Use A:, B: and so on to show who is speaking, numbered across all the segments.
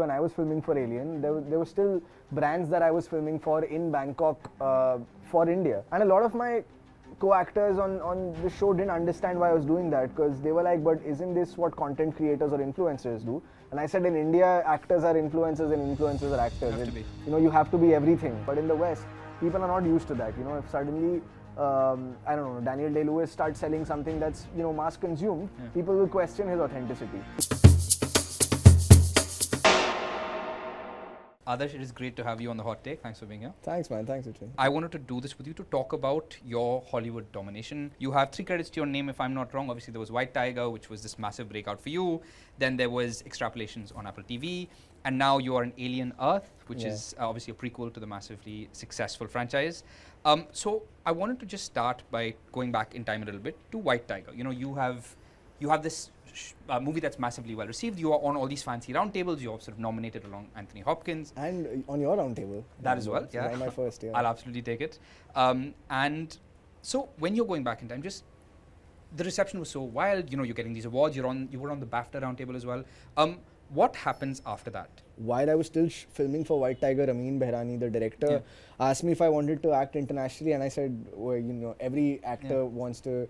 A: When I was filming for Alien, there were still brands that I was filming for in Bangkok for India. And a lot of my co-actors on the show didn't understand why I was doing that, because they were like, but isn't this what content creators or influencers do? And I said, in India, actors are influencers and influencers are actors.
B: You have to be.
A: You know, you have to be everything. But in the West, people are not used to that. You know, if suddenly I don't know, Daniel Day-Lewis starts selling something that's, you know, mass consumed, people will question his authenticity.
B: Adarsh, it is great to have you on the Hot Take. Thanks for being here.
A: Thanks, man. Thanks, Suchin.
B: I wanted to do this with you to talk about your Hollywood domination. You have 3 credits to your name, if I'm not wrong. Obviously, there was White Tiger, which was this massive breakout for you. Then there was Extrapolations on Apple TV. And now you are in Alien Earth, which is obviously a prequel to the massively successful franchise. So I wanted to just start by going back in time a little bit to White Tiger. You know, you have this movie that's massively well received. You are on all these fancy roundtables. You're sort of nominated along Anthony Hopkins.
A: And on your roundtable.
B: That as well, yeah.
A: My first, yeah.
B: I'll absolutely take it. And so when you're going back in time, just the reception was so wild. You know, you're getting these awards. You were on the BAFTA roundtable as well. What happens after that?
A: While I was still filming for White Tiger, Ameen Behrani, the director, asked me if I wanted to act internationally, and I said, well, you know, every actor wants to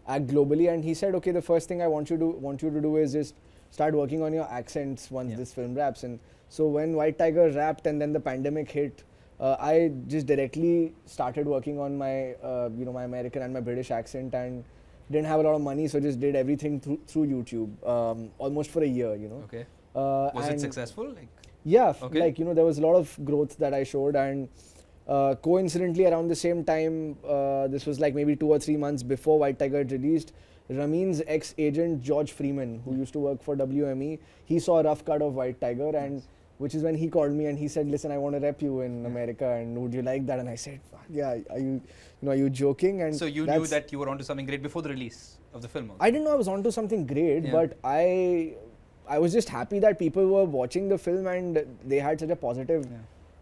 A: act globally, and he said, okay, the first thing I want you to do is just start working on your accents once this film wraps. And so when White Tiger wrapped and then the pandemic hit, I just directly started working on my you know, my American and my British accent, and didn't have a lot of money, so just did everything through YouTube, almost for a year, you know.
B: Okay. Was it successful?
A: Yeah, like, you know, there was a lot of growth that I showed, and coincidentally around the same time, this was like maybe 2 or 3 months before White Tiger had released, Ramin's ex-agent George Freeman, who used to work for WME, he saw a rough cut of White Tiger, and which is when he called me and he said, listen, I want to rep you in America, and would you like that? And I said, yeah, are you joking? And
B: so you knew that you were onto something great before the release of the film?
A: I didn't know I was onto something great, but I was just happy that people were watching the film and they had such a positive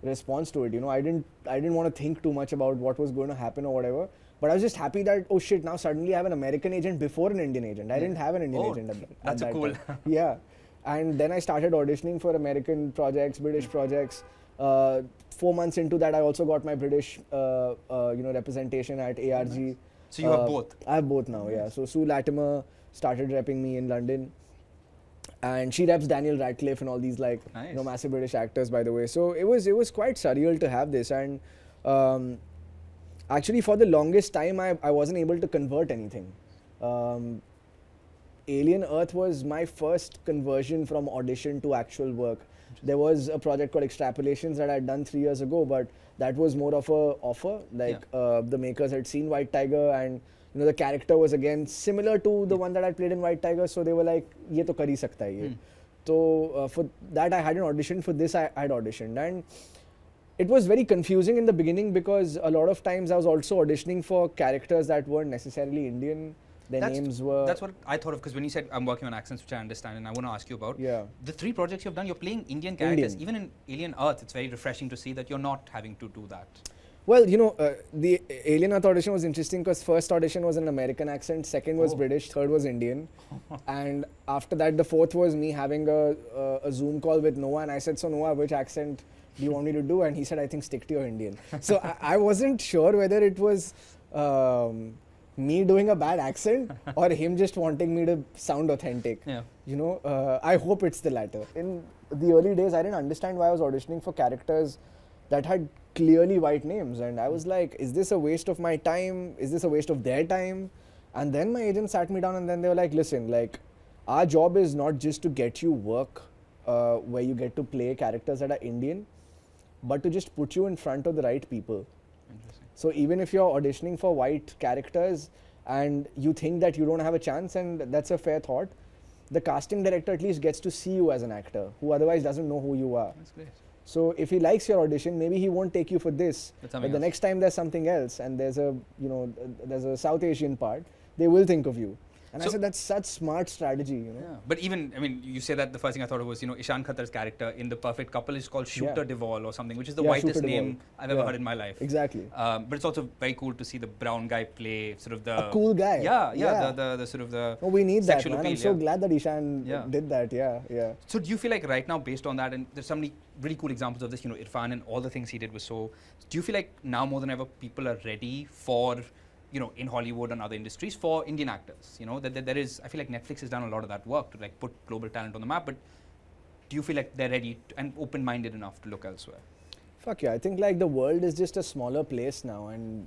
A: response to it. You know, I didn't want to think too much about what was going to happen or whatever. But I was just happy that, oh shit, now suddenly I have an American agent before an Indian agent. I didn't have an Indian agent at that
B: cool.
A: time. Yeah. And then I started auditioning for American projects, British projects. 4 months into that, I also got my British you know, representation at ARG.
B: Nice. So you have both?
A: I have both now, yeah. So Sue Latimer started repping me in London. And she reps Daniel Radcliffe and all these, like, you know, massive British actors, by the way. So it was quite surreal to have this. And actually, for the longest time, I wasn't able to convert anything. Alien Earth was my first conversion from audition to actual work. There was a project called Extrapolations that I had done 3 years ago, but that was more of a offer. Like the makers had seen White Tiger, and you know, the character was again similar to the one that I played in White Tiger, so they were like, "Ye to kar hi sakta hai ye." So for that I had an audition. For this I had auditioned, and it was very confusing in the beginning because a lot of times I was also auditioning for characters that weren't necessarily Indian. Their names were...
B: That's what I thought of, because when you said I'm working on accents, which I understand, and I want to ask you about.
A: Yeah.
B: The 3 projects you've done, you're playing Indian characters. Even in Alien Earth, it's very refreshing to see that you're not having to do that.
A: Well, you know, the Alien Earth audition was interesting because first audition was an American accent, second was British, third was Indian. And after that, the fourth was me having a Zoom call with Noah, and I said, so Noah, which accent do you want me to do? And he said, I think stick to your Indian. So I wasn't sure whether it was me doing a bad accent or him just wanting me to sound authentic.
B: Yeah.
A: You know, I hope it's the latter. In the early days, I didn't understand why I was auditioning for characters that had clearly white names, and I was like, is this a waste of my time? Is this a waste of their time? And then my agent sat me down and then they were like, listen, like, our job is not just to get you work where you get to play characters that are Indian, but to just put you in front of the right people.
B: Interesting.
A: So even if you're auditioning for white characters and you think that you don't have a chance, and that's a fair thought, the casting director at least gets to see you as an actor who otherwise doesn't know who you are.
B: That's great.
A: So if he likes your audition, maybe he won't take you for this, but the next time there's something else and there's a, you know, there's a South Asian part, they will think of you. And I said, that's such smart strategy, you know.
B: Yeah. But even, I mean, you say that the first thing I thought of was, Ishan Khattar's character in The Perfect Couple is called Shooter Duvall or something, which is the whitest name I've ever heard in my life.
A: Exactly.
B: But it's also very cool to see the brown guy play sort of the...
A: A cool guy.
B: The sort of the
A: Oh, we need that, man.
B: appeal,
A: I'm so glad that Ishan did that,
B: So do you feel like right now, based on that, and there's so many really cool examples of this, Irfan and all the things he did was so... Do you feel like now more than ever, people are ready for... in Hollywood and other industries for Indian actors, that there is, I feel like Netflix has done a lot of that work to like put global talent on the map, but do you feel like they're ready and open-minded enough to look elsewhere?
A: Fuck yeah, I think like the world is just a smaller place now and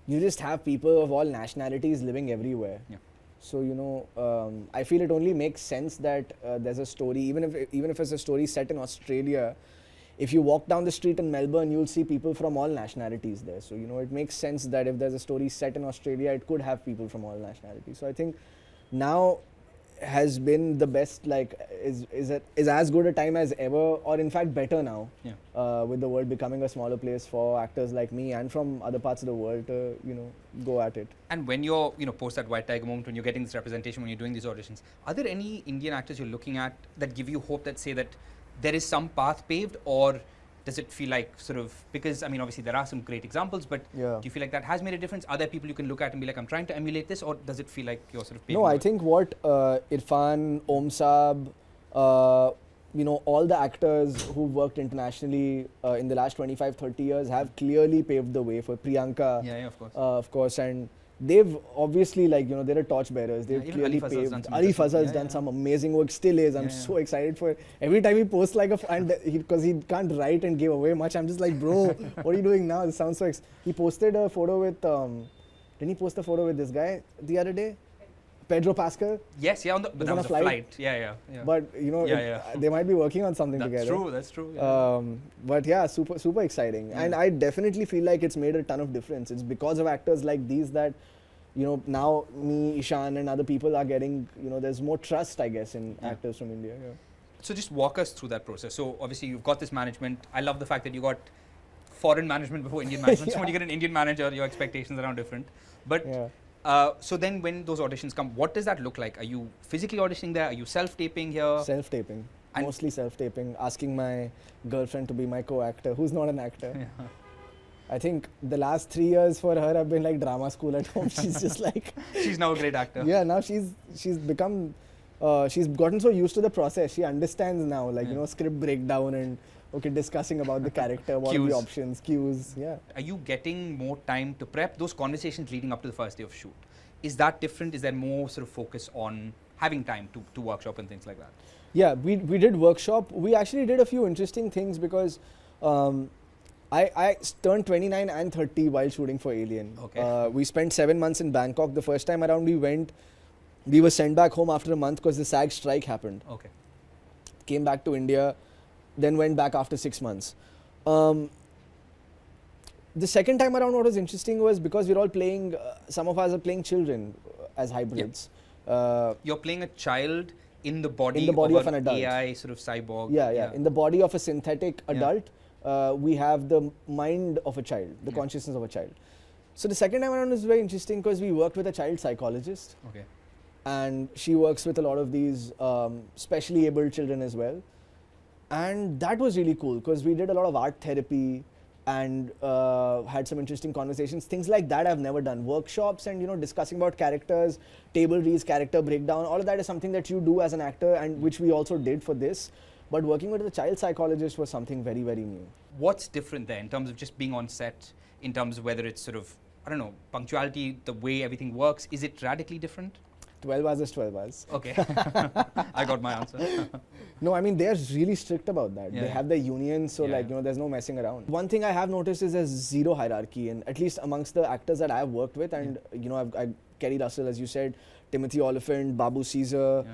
A: you just have people of all nationalities living everywhere.
B: Yeah.
A: So, I feel it only makes sense that there's a story, even if it's a story set in Australia, if you walk down the street in Melbourne, you'll see people from all nationalities there. So, it makes sense that if there's a story set in Australia, it could have people from all nationalities. So, I think now has been the best, like, is as good a time as ever, or in fact better now, with the world becoming a smaller place for actors like me and from other parts of the world to, go at it.
B: And when you're, post that White Tiger moment, when you're getting this representation, when you're doing these auditions, are there any Indian actors you're looking at that give you hope that say that there is some path paved, or does it feel like sort of, because I mean obviously there are some great examples, but do you feel like that has made a difference? Are there people you can look at and be like, I'm trying to emulate this, or does it feel like you're sort of paving?
A: No, I think what Irfan, Om Saab, all the actors who've worked internationally in the last 25-30 years have clearly paved the way for Priyanka.
B: Yeah, of course.
A: Of course, and they've obviously, like, they're torchbearers. They've clearly paved. Ali Fazal's done some amazing work, still is. I'm so excited for it. Every time he posts like because he can't write and give away much, I'm just like, bro, what are you doing now? This sounds so he posted a photo with, didn't he post a photo with this guy the other day? Pedro Pascal?
B: Yes, on a flight. Yeah.
A: But, they might be working on something together.
B: That's true.
A: But yeah, super exciting. And I definitely feel like it's made a ton of difference. It's because of actors like these that, now me, Ishan and other people are getting, there's more trust, I guess, in actors from India. Yeah.
B: So just walk us through that process. So obviously you've got this management. I love the fact that you got foreign management before Indian management. So when you get an Indian manager, your expectations are now different. But so then when those auditions come, what does that look like? Are you physically auditioning there? Are you self-taping here?
A: Self-taping. Mostly self-taping. Asking my girlfriend to be my co-actor, who's not an actor. Yeah. I think the last 3 years for her have been like drama school at home. She's just like...
B: She's now a great actor.
A: Yeah, now she's become... she's gotten so used to the process. She understands now, like, script breakdown and... discussing about the character, what are the options, cues,
B: Are you getting more time to prep those conversations leading up to the first day of shoot? Is that different? Is there more sort of focus on having time to workshop and things like that?
A: Yeah, we did workshop. We actually did a few interesting things because I turned 29 and 30 while shooting for Alien.
B: Okay.
A: We spent 7 months in Bangkok. The first time around we were sent back home after a month because the SAG strike happened.
B: Okay.
A: Came back to India. Then went back after 6 months. The second time around, what was interesting was because we're all playing, some of us are playing children as hybrids.
B: You're playing a child in the body of an adult. AI sort of cyborg.
A: Yeah. In the body of a synthetic adult, we have the mind of a child, the consciousness of a child. So the second time around was very interesting because we worked with a child psychologist.
B: Okay.
A: And she works with a lot of these specially abled children as well. And that was really cool because we did a lot of art therapy and had some interesting conversations. Things like that I've never done. Workshops and discussing about characters, table reads, character breakdown, all of that is something that you do as an actor and which we also did for this. But working with a child psychologist was something very, very new.
B: What's different there in terms of just being on set, in terms of whether it's sort of, I don't know, punctuality, the way everything works? Is it radically different?
A: 12 hours is 12 hours.
B: Okay. I got my answer.
A: No, I mean, they're really strict about that. They have their unions, so there's no messing around. One thing I have noticed is there's zero hierarchy, and at least amongst the actors that I've worked with, and I've Kerry Russell, as you said, Timothy Oliphant, Babu Caesar,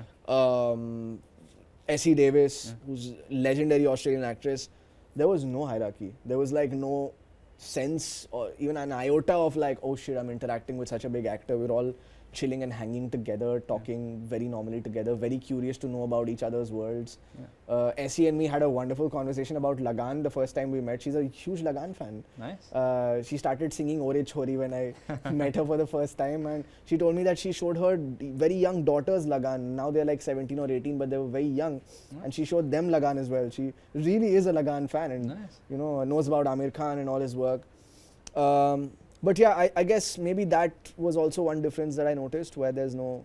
A: Essie Davis, who's legendary Australian actress. There was no hierarchy. There was like no sense or even an iota of like, oh shit, I'm interacting with such a big actor. We're all chilling and hanging together, talking very normally together, very curious to know about each other's worlds. Essie and me had a wonderful conversation about Lagan the first time we met. She's a huge Lagan fan.
B: Nice.
A: She started singing Ore Chhori when I met her for the first time, and she told me that she showed her very young daughters Lagan. Now they're like 17 or 18, but they were very young, and she showed them Lagan as well. She really is a Lagan fan, and you know, knows about Amir Khan and all his work. But yeah, I guess maybe that was also one difference that I noticed, where there's no,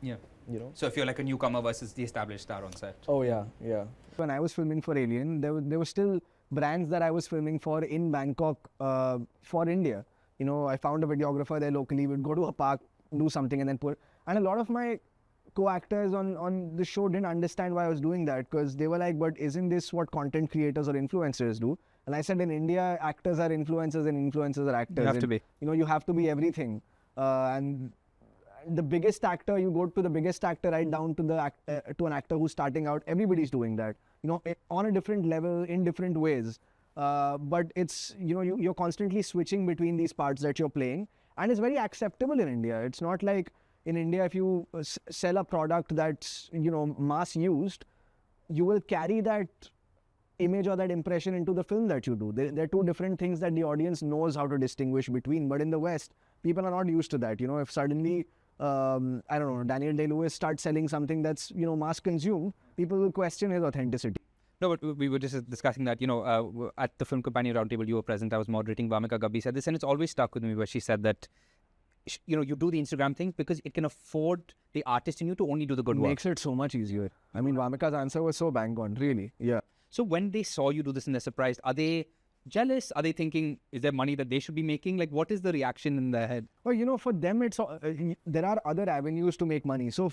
A: you know.
B: So if you're like a newcomer versus the established star on set.
A: Oh yeah, yeah.
C: When I was filming for Alien, there were still brands that I was filming for in Bangkok for India. You know, I found a videographer there locally. We'd go to a park, do something, and then and a lot of my co-actors on the show didn't understand why I was doing that, because they were like, but isn't this what content creators or influencers do? And I said, in India, actors are influencers and influencers are actors.
B: You have to be.
C: You know, you have to be everything. And the biggest actor, you go to the biggest actor right down to the to an actor who's starting out, everybody's doing that. You know, on a different level, in different ways. But it's, you know, you're constantly switching between these parts that you're playing. And it's very acceptable in India. It's not like in India, if you sell a product that's, you know, mass used, you will carry that image or that impression into the film that you do. They're two different things that the audience knows how to distinguish between. But in the West, people are not used to that. You know, if suddenly, I don't know, Daniel Day-Lewis starts selling something that's, you know, mass consumed, people will question his authenticity.
B: No, but we were just discussing that, you know, at the Film Companion Roundtable, you were present, I was moderating, Vamika Gabbi said this, and it's always stuck with me, where she said that, you know, you do the Instagram thing because it can afford the artist in you to only do the good work.
C: Makes it so much easier. I mean, Vamika's answer was so bang on, really. Yeah.
B: So when they saw you do this and they're surprised, are they jealous? Are they thinking, is there money that they should be making? Like, what is the reaction in their head?
C: Well, you know, for them, it's there are other avenues to make money. So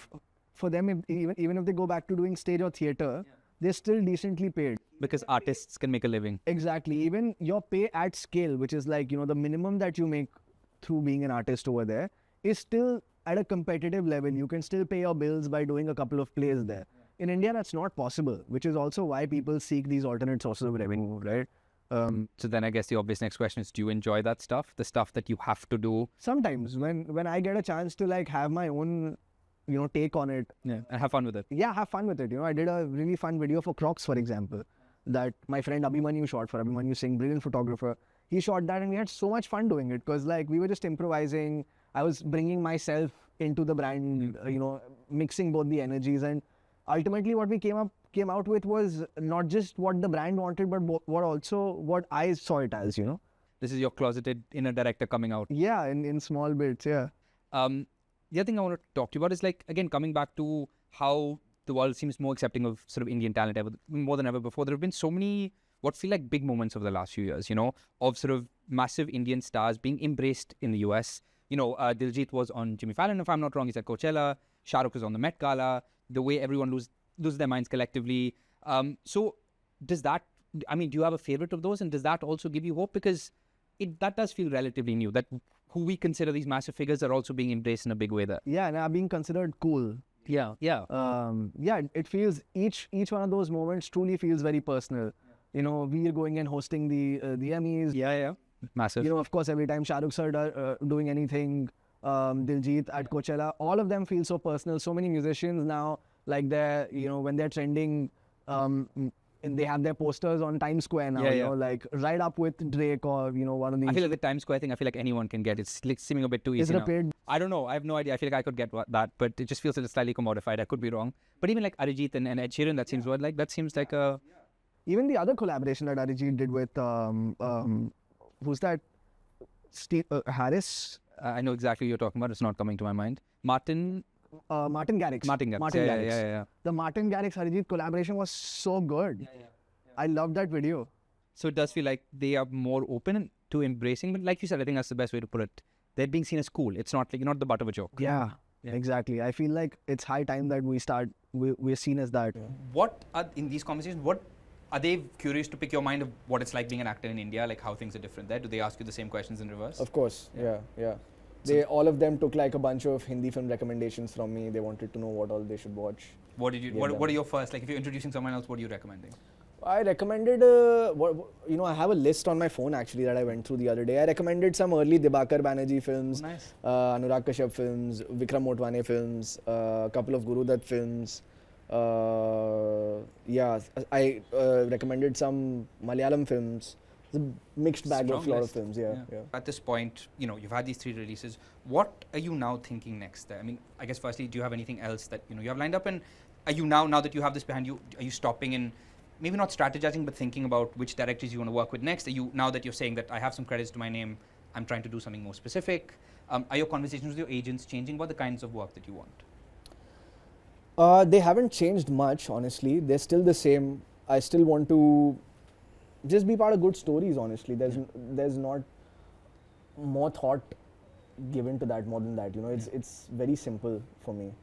C: for them, even if they go back to doing stage or theatre, they're still decently paid.
B: Because artists can make a living.
C: Exactly. Even your pay at scale, which is like, you know, the minimum that you make through being an artist over there, is still at a competitive level. You can still pay your bills by doing a couple of plays there. In India, that's not possible, which is also why people seek these alternate sources of revenue, right?
B: So then I guess the obvious next question is, do you enjoy that stuff? The stuff that you have to do?
C: Sometimes when I get a chance to like have my own, you know, take on it.
B: Yeah, and have fun with it.
C: Yeah, have fun with it. You know, I did a really fun video for Crocs, for example, that my friend Abhimanyu shot for Abhimanyu Singh, brilliant photographer. He shot that and we had so much fun doing it, because like we were just improvising. I was bringing myself into the brand, you know, mixing both the energies, and ultimately what we came out with was not just what the brand wanted, but what I saw it as, you know.
B: This is your closeted inner director coming out.
C: Yeah, in small bits, yeah.
B: The other thing I want to talk to you about is, like, again, coming back to how the world seems more accepting of sort of Indian talent more than ever before. There have been so many what feel like big moments over the last few years, you know, of sort of massive Indian stars being embraced in the US. You know, Diljit was on Jimmy Fallon, if I'm not wrong. He's at Coachella. Shah Rukh was on the Met Gala. The way everyone loses their minds collectively. So does that, I mean, do you have a favorite of those? And does that also give you hope? Because that does feel relatively new, that who we consider these massive figures are also being embraced in a big way there.
C: Yeah, and are being considered cool.
B: Yeah.
C: Yeah, it feels, each one of those moments truly feels very personal. You know, we are going and hosting the Emmys.
B: Yeah. Massive.
C: You know, of course, every time Shah Rukh sir doing anything, Diljit at Coachella, all of them feel so personal. So many musicians now, like they're, you know, when they're trending, they have their posters on Times Square now, you know, like right up with Drake or, you know, one of these.
B: I feel like the Times Square thing, I feel like anyone can get. It's like seeming a bit too easy.
C: Is it a paid?
B: I don't know. I have no idea. I feel like I could get that, but it just feels a little slightly commodified. I could be wrong. But even like Arijit and Ed Sheeran, that seems like that seems like a.
C: Even the other collaboration that Arijit did with, who's that? Harris?
B: I know exactly what you're talking about. It's not coming to my mind. Martin
C: Garrix.
B: Yeah.
C: The Martin Garrix Arijit collaboration was so good. Yeah. I love that video.
B: So it does feel like they are more open to embracing, but like you said, I think that's the best way to put it. They're being seen as cool. It's not like you're not the butt of a joke.
C: Yeah, exactly. I feel like it's high time that we're seen as that.
B: What are, in these conversations, what are they curious to pick your mind of what it's like being an actor in India, like how things are different there? Do they ask you the same questions in reverse?
A: Of course, yeah. All of them took like a bunch of Hindi film recommendations from me. They wanted to know what all they should watch.
B: What are your first, like if you're introducing someone else, what are you recommending?
A: I recommended, I have a list on my phone actually that I went through the other day. I recommended some early Dibakar Banerjee films,
B: Oh, nice.
A: Anurag Kashyap films, Vikram Motwane films, a couple of Guru Dutt films. I recommended some Malayalam films. It's a mixed bag
B: Strong
A: of a lot of
B: list.
A: films, yeah.
B: At this point, you've had these 3 releases. What are you now thinking next? I mean, I guess firstly, do you have anything else that you have lined up? And are you now that you have this behind you, are you stopping and maybe not strategizing, but thinking about which directors you want to work with next? Are you, now that you're saying that I have some credits to my name, I'm trying to do something more specific? Are your conversations with your agents changing? What are the kinds of work that you want?
A: They haven't changed much, honestly. They're still the same. I still want to just be part of good stories, honestly. There's not more thought given to that more than that. It's very simple for me.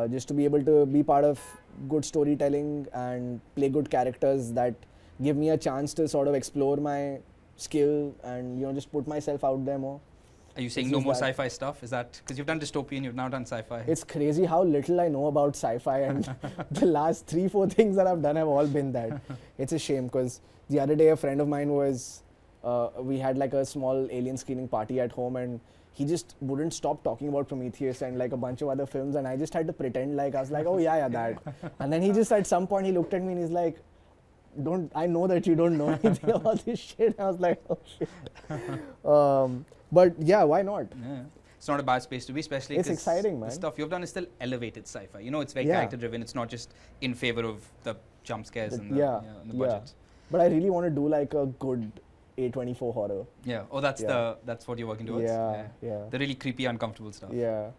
A: Just to be able to be part of good storytelling and play good characters that give me a chance to sort of explore my skill and just put myself out there more.
B: Are you saying
A: It's
B: no
A: just
B: more
A: that-
B: sci-fi stuff? Is that because you've done dystopian, you've now done sci-fi?
A: It's crazy how little I know about sci-fi, and the last 3-4 things that I've done have all been that. It's a shame because the other day a friend of mine was, we had like a small alien screening party at home, and he just wouldn't stop talking about Prometheus and like a bunch of other films, and I just had to pretend like I was like, oh yeah, that. And then he just at some point he looked at me and he's like, I know that you don't know anything about this shit. I was like, oh shit. But yeah, why not?
B: Yeah. It's not a bad space to be, especially
A: It's
B: 'cause
A: exciting, man.
B: the stuff you've done is still elevated sci-fi. It's very
A: Yeah.
B: character driven. It's not just in favor of the jump scares and the,
A: Yeah,
B: and the
A: yeah.
B: budget.
A: But I really want to do like a good A24 horror.
B: Yeah. Oh, that's
A: Yeah.
B: that's what you're working towards.
A: Yeah.
B: The really creepy, uncomfortable stuff.
A: Yeah.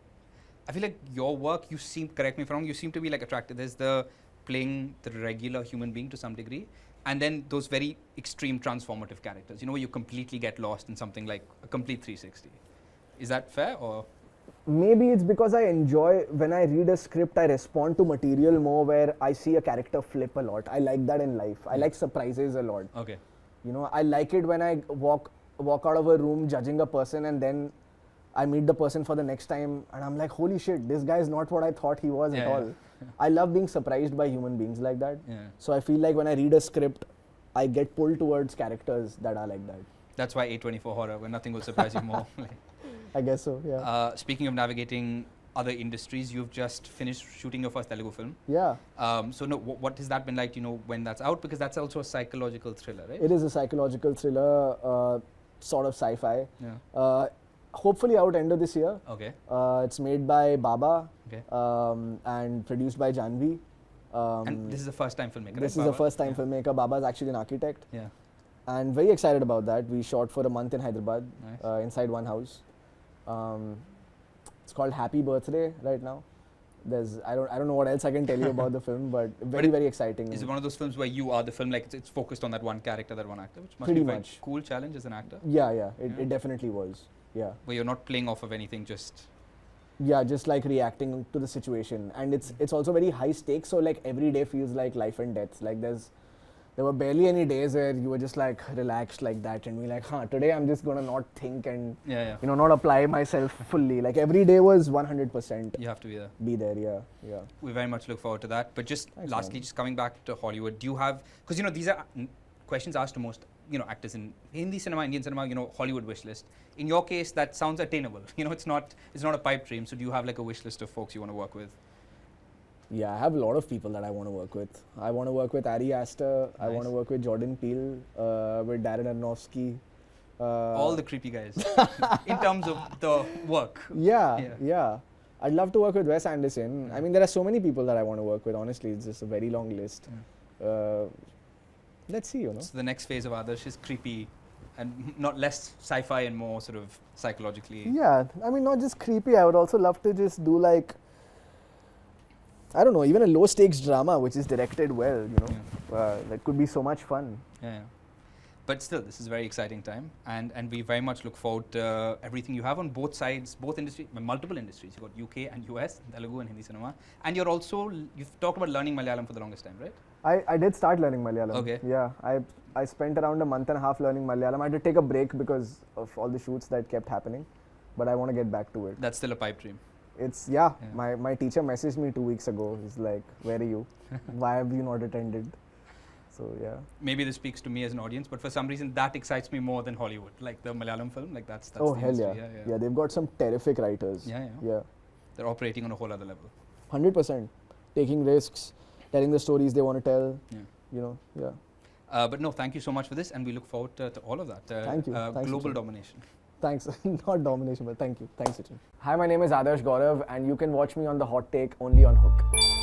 B: I feel like your work, you seem, correct me if I'm wrong, you seem to be like attracted. There's the playing the regular human being to some degree, and then those very extreme transformative characters, where you completely get lost in something like a complete 360. Is that fair, or?
A: Maybe it's because I enjoy, when I read a script, I respond to material more where I see a character flip a lot. I like that in life. I like surprises a lot.
B: Okay.
A: I like it when I walk out of a room judging a person and then I meet the person for the next time and I'm like, holy shit, this guy is not what I thought he was at
B: Yeah,
A: all.
B: yeah.
A: I love being surprised by human beings like that.
B: Yeah.
A: So I feel like when I read a script, I get pulled towards characters that are like that.
B: That's why A24 horror, where nothing will surprise you more.
A: I guess so, yeah.
B: Speaking of navigating other industries, you've just finished shooting your first Telugu film.
A: Yeah.
B: So no, what has that been like, when that's out? Because that's also a psychological thriller, right?
A: It is a psychological thriller, sort of sci-fi.
B: Yeah.
A: Hopefully out end of this year.
B: Okay.
A: It's made by Baba
B: Okay.
A: and produced by Janvi.
B: And this is the first time filmmaker,
A: This
B: right,
A: is a
B: Baba?
A: first time filmmaker. Baba is actually an architect.
B: Yeah.
A: And very excited about that. We shot for a month in Hyderabad,
B: Nice.
A: inside one house. It's called Happy Birthday right now. I don't know what else I can tell you about the film, but very exciting.
B: Is it one of those films where you are the film, like it's focused on that one character, that one actor, which must
A: Pretty
B: be a very
A: much.
B: cool challenge as an actor,
A: Yeah,
B: Yeah.
A: it definitely was. Yeah.
B: where you're not playing off of anything, just
A: Yeah, just like reacting to the situation, and it's also very high stakes. So like every day feels like life and death. Like there were barely any days where you were just like relaxed like that, and we're like, today I'm just gonna not think and
B: yeah.
A: not apply myself fully. Like every day was 100%
B: You have to be there.
A: be there. Yeah.
B: We very much look forward to that. But just
A: Thanks,
B: lastly,
A: man.
B: just coming back to Hollywood, do you have, because these are questions asked to most actors in Hindi cinema, Indian cinema, Hollywood wish list. In your case, that sounds attainable. It's not a pipe dream. So do you have like a wish list of folks you want to work with?
A: Yeah, I have a lot of people that I want to work with. I want to work with Ari Aster. I
B: Nice.
A: want to work with Jordan Peele, with Darren Aronofsky.
B: All the creepy guys in terms of the work.
A: Yeah. I'd love to work with Wes Anderson.
B: Yeah.
A: I mean, there are so many people that I want to work with. Honestly, it's just a very long list. Let's see,
B: So the next phase of Adarsh is creepy and not less sci-fi and more sort of psychologically.
A: Yeah, I mean, not just creepy. I would also love to just do like, I don't know, even a low stakes drama which is directed well, that could be so much fun.
B: Yeah. But still, this is a very exciting time, and we very much look forward to everything you have on both sides, both industries, multiple industries. You've got UK and US, Telugu and Hindi cinema, and you've talked about learning Malayalam for the longest time, right?
A: I did start learning Malayalam.
B: Okay.
A: Yeah, I spent around a month and a half learning Malayalam. I had to take a break because of all the shoots that kept happening, but I want to get back to it.
B: That's still a pipe dream.
A: Yeah. My teacher messaged me 2 weeks ago. He's like, where are you? Why have you not attended? So yeah.
B: Maybe this speaks to me as an audience, but for some reason that excites me more than Hollywood, like the Malayalam film, like that's
A: Oh
B: the
A: hell yeah.
B: industry.
A: Yeah, they've got some terrific writers.
B: Yeah.
A: Yeah.
B: They're operating on a whole other level.
A: 100%. Taking risks, telling the stories they want to tell.
B: Yeah.
A: You know, yeah.
B: But no, thank you so much for this, and we look forward to all of that.
A: Thank you. Thanks,
B: Global
A: Suchin.
B: domination.
A: Thanks. Not domination, but thank you. Thanks, Suchin. Hi, my name is Adarsh Gourav, and you can watch me on The Hot Take only on Hook.